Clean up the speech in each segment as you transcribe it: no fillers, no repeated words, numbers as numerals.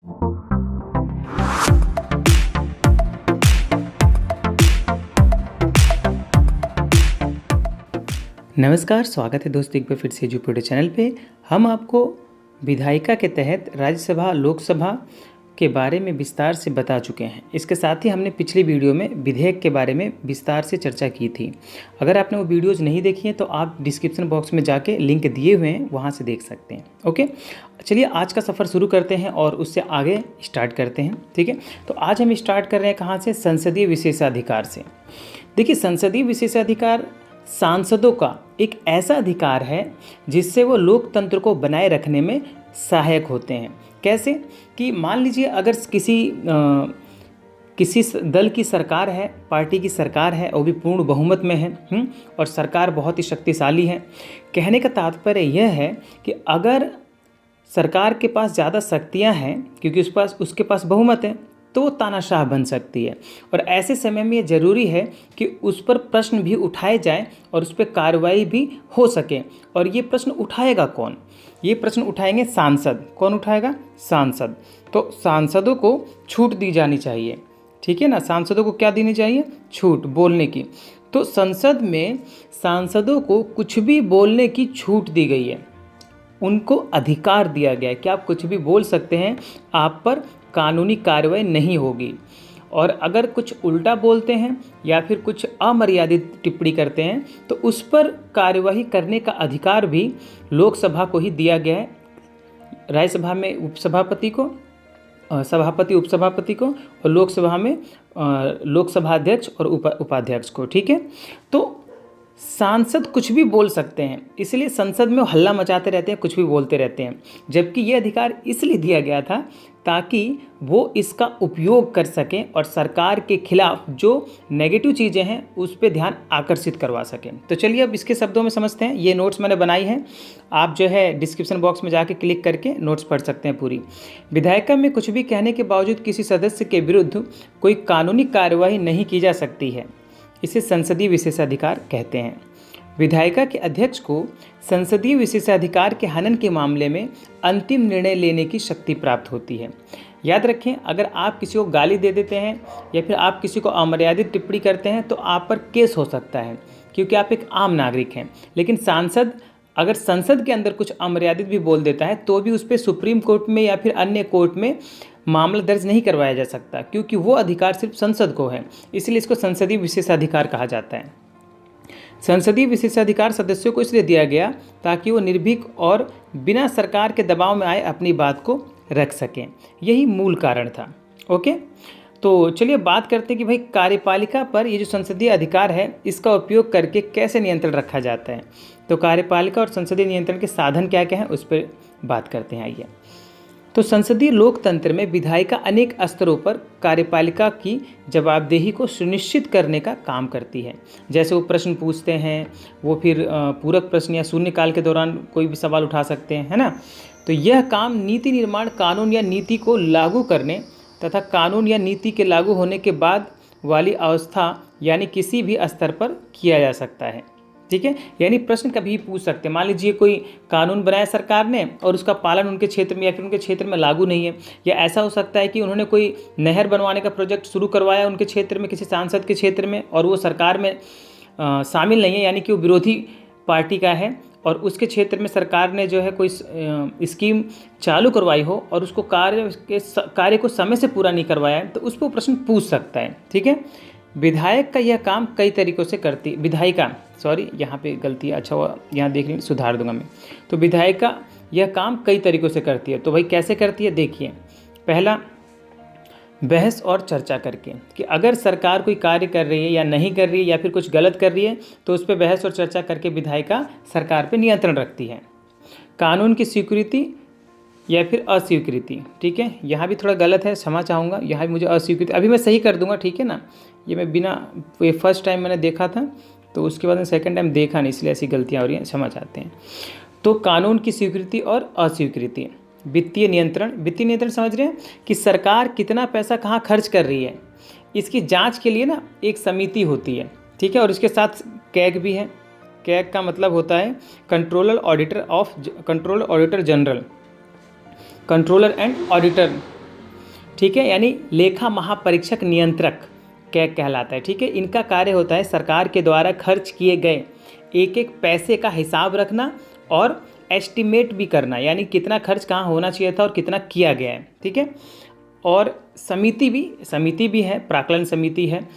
नमस्कार, स्वागत है दोस्तों एक बार फिर से जुपिटर चैनल पे। हम आपको विधायिका के तहत राज्यसभा लोकसभा के बारे में विस्तार से बता चुके हैं। इसके साथ ही हमने पिछली वीडियो में विधेयक के बारे में विस्तार से चर्चा की थी। अगर आपने वो वीडियोज़ नहीं देखी हैं तो आप डिस्क्रिप्शन बॉक्स में जाके लिंक दिए हुए हैं, वहाँ से देख सकते हैं। ओके, चलिए आज का सफ़र शुरू करते हैं और उससे आगे स्टार्ट करते हैं। ठीक है, तो आज हम स्टार्ट कर रहे हैं कहाँ से? संसदीय विशेषाधिकार से। देखिए, संसदीय विशेषाधिकार सांसदों का एक ऐसा अधिकार है जिससे वो लोकतंत्र को बनाए रखने में सहायक होते हैं। कैसे? कि मान लीजिए अगर किसी दल की सरकार है, पार्टी की सरकार है, वो भी पूर्ण बहुमत में है और सरकार बहुत ही शक्तिशाली है। कहने का तात्पर्य यह है कि अगर सरकार के पास ज़्यादा शक्तियाँ हैं क्योंकि उसके पास बहुमत है तो वो तानाशाह बन सकती है। और ऐसे समय में ये ज़रूरी है कि उस पर प्रश्न भी उठाए जाए और उस पर कार्रवाई भी हो सके। और ये प्रश्न उठाएगा कौन? ये प्रश्न उठाएंगे सांसद। कौन उठाएगा? सांसद। तो सांसदों को छूट दी जानी चाहिए। ठीक है ना, सांसदों को क्या देनी चाहिए? छूट बोलने की। तो संसद में सांसदों को कुछ भी बोलने की छूट दी गई है। उनको अधिकार दिया गया है कि आप कुछ भी बोल सकते हैं, आप पर कानूनी कार्रवाई नहीं होगी। और अगर कुछ उल्टा बोलते हैं या फिर कुछ अमर्यादित टिप्पणी करते हैं तो उस पर कार्यवाही करने का अधिकार भी लोकसभा को ही दिया गया है। राज्यसभा में उपसभापति को, सभापति उपसभापति को, और लोकसभा में लोकसभा अध्यक्ष और उपाध्यक्ष को। ठीक है, तो सांसद कुछ भी बोल सकते हैं, इसलिए संसद में हल्ला मचाते रहते हैं, कुछ भी बोलते रहते हैं। जबकि ये अधिकार इसलिए दिया गया था ताकि वो इसका उपयोग कर सकें और सरकार के खिलाफ जो नेगेटिव चीज़ें हैं उस पर ध्यान आकर्षित करवा सकें। तो चलिए अब इसके शब्दों में समझते हैं। ये नोट्स मैंने बनाई हैं, आप जो है डिस्क्रिप्शन बॉक्स में जाके क्लिक करके नोट्स पढ़ सकते हैं पूरी। विधायिका में कुछ भी कहने के बावजूद किसी सदस्य के विरुद्ध कोई कानूनी कार्यवाही नहीं की जा सकती है। इसे संसदीय विशेषाधिकार कहते हैं। विधायिका के अध्यक्ष को संसदीय विशेषाधिकार के हनन के मामले में अंतिम निर्णय लेने की शक्ति प्राप्त होती है। याद रखें, अगर आप किसी को गाली दे देते हैं या फिर आप किसी को अमर्यादित टिप्पणी करते हैं तो आप पर केस हो सकता है क्योंकि आप एक आम नागरिक हैं। लेकिन सांसद अगर संसद के अंदर कुछ अमर्यादित भी बोल देता है तो भी उस पर सुप्रीम कोर्ट में या फिर अन्य कोर्ट में मामला दर्ज नहीं करवाया जा सकता क्योंकि वो अधिकार सिर्फ संसद को है। इसलिए इसको संसदीय विशेषाधिकार कहा जाता है। संसदीय विशेषाधिकार सदस्यों को इसलिए दिया गया ताकि वो निर्भीक और बिना सरकार के दबाव में आए अपनी बात को रख सकें। यही मूल कारण था। ओके, तो चलिए बात करते हैं कि भाई कार्यपालिका पर ये जो संसदीय अधिकार है इसका उपयोग करके कैसे नियंत्रण रखा जाता है। तो कार्यपालिका और संसदीय नियंत्रण के साधन क्या क्या हैं उस पर बात करते हैं। आइए, तो संसदीय लोकतंत्र में विधायिका अनेक स्तरों पर कार्यपालिका की जवाबदेही को सुनिश्चित करने का काम करती है। जैसे वो प्रश्न पूछते हैं, वो फिर पूरक प्रश्न या शून्यकाल के दौरान कोई भी सवाल उठा सकते हैं, है ना। तो यह काम नीति निर्माण, कानून या नीति को लागू करने तथा कानून या नीति के लागू होने के बाद वाली अवस्था यानी किसी भी स्तर पर किया जा सकता है। ठीक है, यानी प्रश्न कभी पूछ सकते हैं। मान लीजिए कोई कानून बनाया सरकार ने और उसका पालन उनके क्षेत्र में या फिर उनके क्षेत्र में लागू नहीं है, या ऐसा हो सकता है कि उन्होंने कोई नहर बनवाने का प्रोजेक्ट शुरू करवाया उनके क्षेत्र में, किसी सांसद के क्षेत्र में, और वो सरकार में शामिल नहीं है, यानी कि वो विरोधी पार्टी का है और उसके क्षेत्र में सरकार ने जो है कोई स्कीम चालू करवाई हो और उसको कार्य को समय से पूरा नहीं करवाया है, तो उस पर प्रश्न पूछ सकता है। ठीक है, विधायक का यह काम कई तरीकों से करती, विधायिका, सॉरी यहाँ पे गलती है, अच्छा हुआ यहाँ देख लीजिए, सुधार दूंगा मैं। तो विधायिका यह काम कई तरीकों से करती है। तो भाई कैसे करती है, देखिए। पहला, बहस और चर्चा करके, कि अगर सरकार कोई कार्य कर रही है या नहीं कर रही है या फिर कुछ गलत कर रही है तो उस पर बहस और चर्चा करके विधायिका सरकार पर नियंत्रण रखती है। कानून की स्वीकृति या फिर अस्वीकृति, ठीक है, यहाँ भी थोड़ा गलत है, क्षमा चाहूँगा, यहाँ भी मुझे अस्वीकृति, अभी मैं सही कर दूंगा, ठीक है ना। ये मैं बिना, ये फर्स्ट टाइम मैंने देखा था तो उसके बाद में सेकंड टाइम देखा नहीं, इसलिए ऐसी गलतियाँ हो रही हैं, क्षमा चाहते हैं। तो कानून की स्वीकृति और अस्वीकृति। वित्तीय नियंत्रण, वित्तीय नियंत्रण समझ रहे हैं कि सरकार कितना पैसा कहाँ खर्च कर रही है, इसकी जांच के लिए ना एक समिति होती है, ठीक है, और इसके साथ कैग भी है। कैग का मतलब होता है controller auditor general, controller and auditor ठीक है, यानी लेखा महापरीक्षक नियंत्रक क्या कहलाता है। ठीक है, इनका कार्य होता है सरकार के द्वारा खर्च किए गए एक एक पैसे का हिसाब रखना और एस्टिमेट भी करना, यानी कितना खर्च कहाँ होना चाहिए था और कितना किया गया है। ठीक है, और समिति भी है, प्राक्कलन समिति है,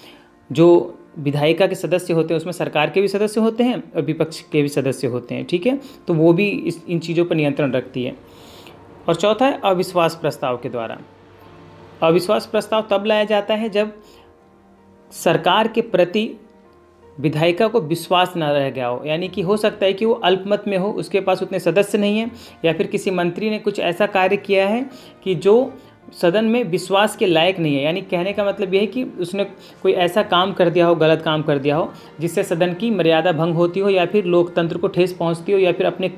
जो विधायिका के सदस्य होते हैं, उसमें सरकार के भी सदस्य होते हैं और विपक्ष के भी सदस्य होते हैं। ठीक है, तो वो भी इन चीज़ों पर नियंत्रण रखती है। और चौथा है अविश्वास प्रस्ताव के द्वारा। अविश्वास प्रस्ताव तब लाया जाता है जब सरकार के प्रति विधायिका को विश्वास ना रह गया हो, यानी कि हो सकता है कि वो अल्पमत में हो, उसके पास उतने सदस्य नहीं हैं, या फिर किसी मंत्री ने कुछ ऐसा कार्य किया है कि जो सदन में विश्वास के लायक नहीं है। यानी कहने का मतलब यह है कि उसने कोई ऐसा काम कर दिया हो, गलत काम कर दिया हो, जिससे सदन की मर्यादा भंग होती हो या फिर लोकतंत्र को ठेस पहुंचती हो, या फिर अपने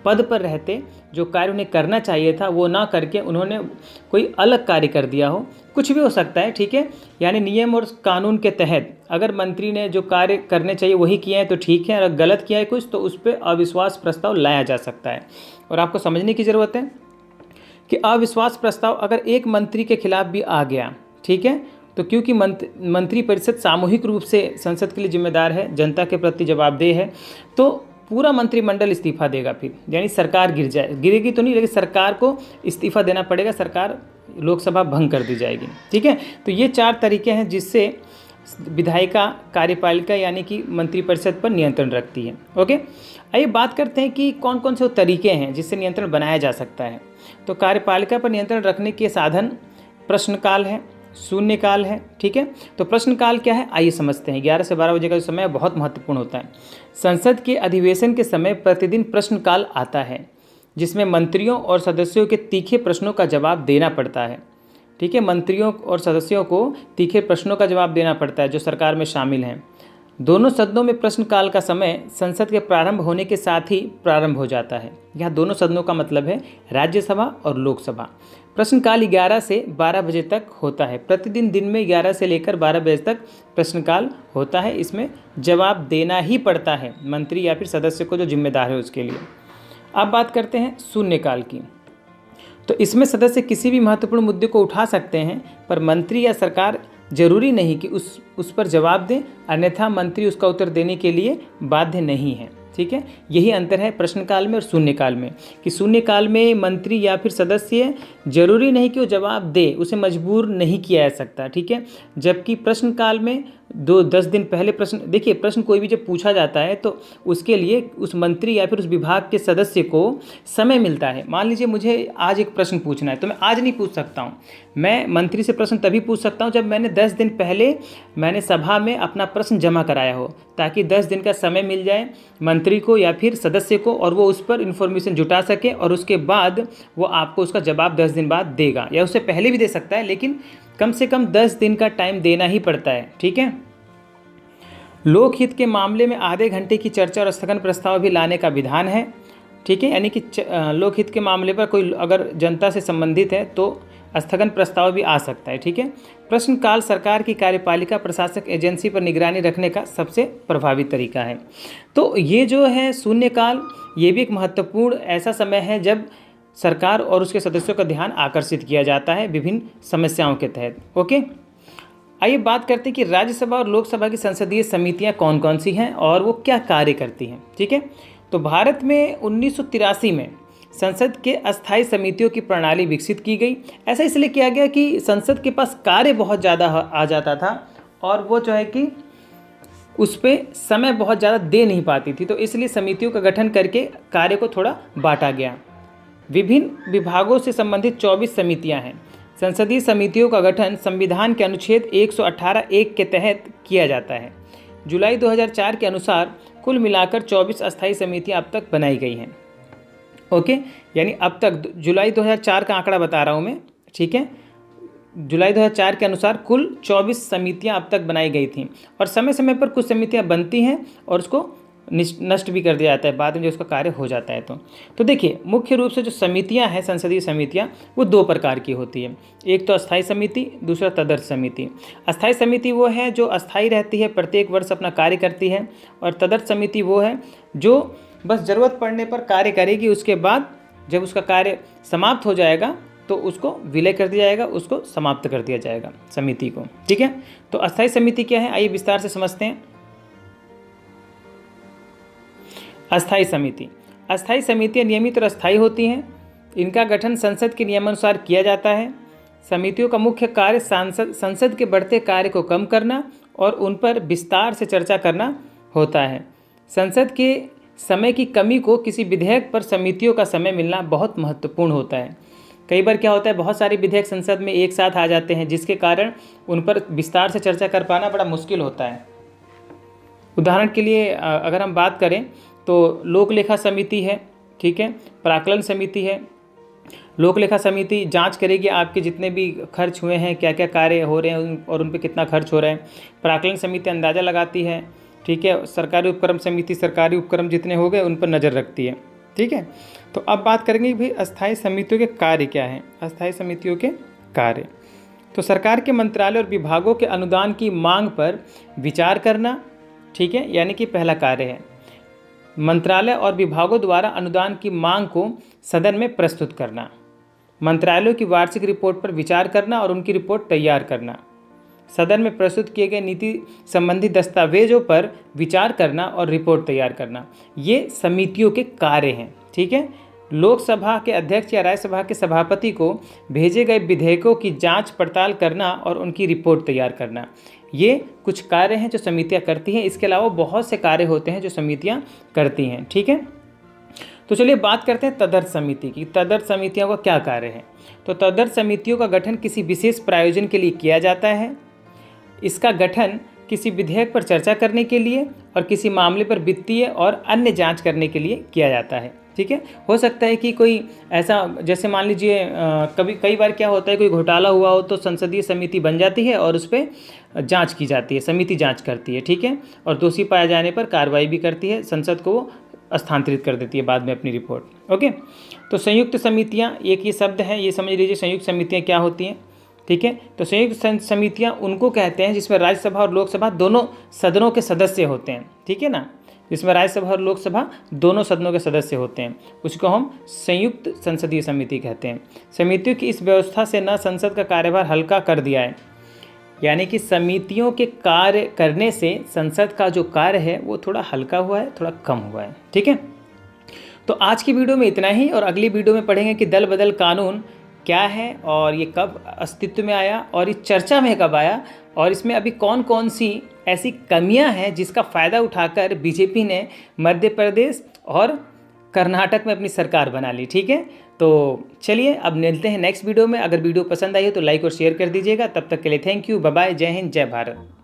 पद पर रहते जो कार्य उन्हें करना चाहिए था वो ना करके उन्होंने कोई अलग कार्य कर दिया हो, कुछ भी हो सकता है। ठीक है, यानी नियम और कानून के तहत अगर मंत्री ने जो कार्य करने चाहिए वही किए हैं तो ठीक है, अगर गलत किया है कुछ तो उस पर अविश्वास प्रस्ताव लाया जा सकता है। और आपको समझने की ज़रूरत है कि अविश्वास प्रस्ताव अगर एक मंत्री के खिलाफ भी आ गया, ठीक है, तो क्योंकि मंत्री परिषद सामूहिक रूप से संसद के लिए जिम्मेदार है, जनता के प्रति जवाबदेह है, तो पूरा मंत्रिमंडल इस्तीफा देगा फिर, यानी सरकार गिरेगी तो नहीं, लेकिन सरकार को इस्तीफा देना पड़ेगा, सरकार लोकसभा भंग कर दी जाएगी। ठीक है, तो ये 4 तरीके हैं जिससे विधायिका कार्यपालिका यानी कि मंत्रिपरिषद पर नियंत्रण रखती है। ओके, आइए बात करते हैं कि कौन कौन से वो तरीके हैं जिससे नियंत्रण बनाया जा सकता है। तो कार्यपालिका पर नियंत्रण रखने के साधन प्रश्नकाल है, शून्यकाल है। ठीक है, तो प्रश्नकाल क्या है आइए समझते हैं। 11 से 12 बजे का जो समय बहुत महत्वपूर्ण होता है। संसद के अधिवेशन के समय प्रतिदिन प्रश्नकाल आता है, जिसमें मंत्रियों और सदस्यों के तीखे प्रश्नों का जवाब देना पड़ता है। ठीक है, मंत्रियों और सदस्यों को तीखे प्रश्नों का जवाब देना पड़ता है जो सरकार में शामिल हैं। दोनों सदनों में प्रश्नकाल का समय संसद के प्रारंभ होने के साथ ही प्रारंभ हो जाता है। यहाँ दोनों सदनों का मतलब है राज्यसभा और लोकसभा। प्रश्नकाल 11 से 12 बजे तक होता है। प्रतिदिन दिन में 11 से लेकर 12 बजे तक प्रश्नकाल होता है। इसमें जवाब देना ही पड़ता है मंत्री या फिर सदस्य को जो जिम्मेदार है उसके लिए। अब बात करते हैं शून्यकाल की। तो इसमें सदस्य किसी भी महत्वपूर्ण मुद्दे को उठा सकते हैं, पर मंत्री या सरकार जरूरी नहीं कि उस पर जवाब दें, अन्यथा मंत्री उसका उत्तर देने के लिए बाध्य नहीं है। ठीक है, यही अंतर है प्रश्नकाल में और शून्यकाल में, कि शून्यकाल में मंत्री या फिर सदस्य जरूरी नहीं कि वो जवाब दे, उसे मजबूर नहीं किया जा सकता। ठीक है, जबकि प्रश्नकाल में 10 दिन पहले प्रश्न, देखिए प्रश्न कोई भी जब पूछा जाता है तो उसके लिए उस मंत्री या फिर उस विभाग के सदस्य को समय मिलता है। मान लीजिए मुझे आज एक प्रश्न पूछना है तो मैं आज नहीं पूछ सकता हूँ, मैं मंत्री से प्रश्न तभी पूछ सकता हूँ जब मैंने 10 दिन पहले मैंने सभा में अपना प्रश्न जमा कराया हो, ताकि 10 दिन का समय मिल जाए मंत्री को या फिर सदस्य को और वो उस पर इन्फॉर्मेशन जुटा सके, और उसके बाद वो आपको उसका जवाब 10 दिन बाद देगा, या उससे पहले भी दे सकता है, लेकिन कम से कम 10 दिन का टाइम देना ही पड़ता है। ठीक है, लोकहित के मामले में आधे घंटे की चर्चा और स्थगन प्रस्ताव भी लाने का विधान है। ठीक है, यानी कि लोकहित के मामले पर कोई अगर जनता से संबंधित है तो स्थगन प्रस्ताव भी आ सकता है। ठीक है, प्रश्नकाल सरकार की कार्यपालिका प्रशासक एजेंसी पर निगरानी रखने का सबसे प्रभावी तरीका है। तो ये जो है शून्यकाल, ये भी एक महत्वपूर्ण ऐसा समय है जब सरकार और उसके सदस्यों का ध्यान आकर्षित किया जाता है विभिन्न समस्याओं के तहत। ओके, आइए बात करते हैं कि राज्यसभा और लोकसभा की संसदीय समितियां कौन कौन सी हैं और वो क्या कार्य करती हैं। ठीक है, तो भारत में 1983 में संसद के अस्थायी समितियों की प्रणाली विकसित की गई। ऐसा इसलिए किया गया कि संसद के पास कार्य बहुत ज़्यादा आ जाता था और वो जो है कि उस पर समय बहुत ज़्यादा दे नहीं पाती थी, तो इसलिए समितियों का गठन करके कार्य को थोड़ा बांटा गया। विभिन्न विभागों से संबंधित 24 समितियां हैं। संसदीय समितियों का गठन संविधान के अनुच्छेद 118(1) के तहत किया जाता है। जुलाई 2004 के अनुसार कुल मिलाकर 24 अस्थायी समितियां अब तक बनाई गई हैं। ओके, यानी अब तक जुलाई 2004 का आंकड़ा बता रहा हूं मैं। ठीक है, जुलाई 2004 के अनुसार कुल 24 समितियां अब तक बनाई गई थीं, और समय समय पर कुछ समितियां बनती हैं और उसको नष्ट भी कर दिया जाता है बाद में, जो उसका कार्य हो जाता है। तो देखिए, मुख्य रूप से जो समितियां हैं, संसदीय समितियां, वो 2 प्रकार की होती है। एक तो अस्थायी समिति, दूसरा तदर्थ समिति। अस्थायी समिति वो है जो अस्थायी रहती है, प्रत्येक वर्ष अपना कार्य करती है, और तदर्थ समिति वो है जो बस ज़रूरत पड़ने पर कार्य करेगी, उसके बाद जब उसका कार्य समाप्त हो जाएगा तो तो उसको विलय कर दिया जाएगा, उसको समाप्त कर दिया जाएगा समिति को। ठीक है, तो अस्थायी समिति क्या है, आइए विस्तार से समझते हैं। अस्थायी समिति, अस्थायी समितियां नियमित और अस्थायी होती हैं। इनका गठन संसद के नियमानुसार किया जाता है। समितियों का मुख्य कार्य संसद के बढ़ते कार्य को कम करना और उन पर विस्तार से चर्चा करना होता है। संसद के समय की कमी को किसी विधेयक पर समितियों का समय मिलना बहुत महत्वपूर्ण होता है। कई बार क्या होता है, बहुत सारे विधेयक संसद में एक साथ आ जाते हैं, जिसके कारण उन पर विस्तार से चर्चा कर पाना बड़ा मुश्किल होता है। उदाहरण के लिए अगर हम बात करें तो लोक लेखा समिति है, ठीक है, प्राक्कलन समिति है। लोक लेखा समिति जांच करेगी आपके जितने भी खर्च हुए हैं, क्या क्या कार्य हो रहे हैं और उन पर कितना खर्च हो रहा है। प्राक्कलन समिति अंदाज़ा लगाती है, ठीक है। सरकारी उपक्रम समिति सरकारी उपक्रम जितने हो गए उन पर नज़र रखती है, ठीक है। तो अब बात करेंगे भाई अस्थायी समितियों के कार्य क्या हैं। अस्थायी समितियों के कार्य, तो सरकार के मंत्रालय और विभागों के अनुदान की मांग पर विचार करना, ठीक है, यानी कि पहला कार्य है। मंत्रालय और विभागों द्वारा अनुदान की मांग को सदन में प्रस्तुत करना। मंत्रालयों की वार्षिक रिपोर्ट पर विचार करना और उनकी रिपोर्ट तैयार करना। सदन में प्रस्तुत किए गए नीति संबंधी दस्तावेजों पर विचार करना और रिपोर्ट तैयार करना, ये समितियों के कार्य हैं, ठीक है। लोकसभा के अध्यक्ष या राज्यसभा के सभापति को भेजे गए विधेयकों की जांच पड़ताल करना और उनकी रिपोर्ट तैयार करना, ये कुछ कार्य हैं जो समितियां करती हैं। इसके अलावा बहुत से कार्य होते हैं जो समितियां करती हैं, ठीक है। तो चलिए बात करते हैं तदर्थ समिति की। तदर्थ समितियों का क्या कार्य है। तो तदर्थ समितियों का गठन किसी विशेष प्रायोजन के लिए किया जाता है। इसका गठन किसी विधेयक पर चर्चा करने के लिए और किसी मामले पर वित्तीय और अन्य जांच करने के लिए किया जाता है, ठीक है। हो सकता है कि कोई ऐसा, जैसे मान लीजिए कई बार क्या होता है, कोई घोटाला हुआ हो तो संसदीय समिति बन जाती है और उस पर जांच की जाती है, समिति जांच करती है, ठीक है, और दोषी पाए जाने पर कार्रवाई भी करती है, संसद को स्थानांतरित कर देती है बाद में अपनी रिपोर्ट। ओके, तो संयुक्त समितियाँ एक ये शब्द है, ये समझ लीजिए संयुक्त समितियाँ क्या होती हैं, ठीक है। तो संयुक्त समितियाँ उनको कहते हैं जिसमें राज्यसभा और लोकसभा दोनों सदनों के सदस्य होते हैं, ठीक है ना, जिसमें राज्यसभा और लोकसभा दोनों सदनों के सदस्य होते हैं, उसको हम संयुक्त संसदीय समिति कहते हैं। समितियों की इस व्यवस्था से न संसद का कार्यभार हल्का कर दिया है, यानी कि समितियों के कार्य करने से संसद का जो कार्य है वो थोड़ा हल्का हुआ है, थोड़ा कम हुआ है, ठीक है। तो आज की वीडियो में इतना ही, और अगली वीडियो में पढ़ेंगे कि दल बदल कानून क्या है और ये कब अस्तित्व में आया और ये चर्चा में कब आया, और इसमें अभी कौन कौन सी ऐसी कमियां हैं जिसका फ़ायदा उठाकर बीजेपी ने मध्य प्रदेश और कर्नाटक में अपनी सरकार बना ली, ठीक है। तो चलिए अब मिलते हैं नेक्स्ट वीडियो में। अगर वीडियो पसंद आई हो तो लाइक और शेयर कर दीजिएगा। तब तक के लिए थैंक यू, बाय बाय, जय हिंद, जय भारत।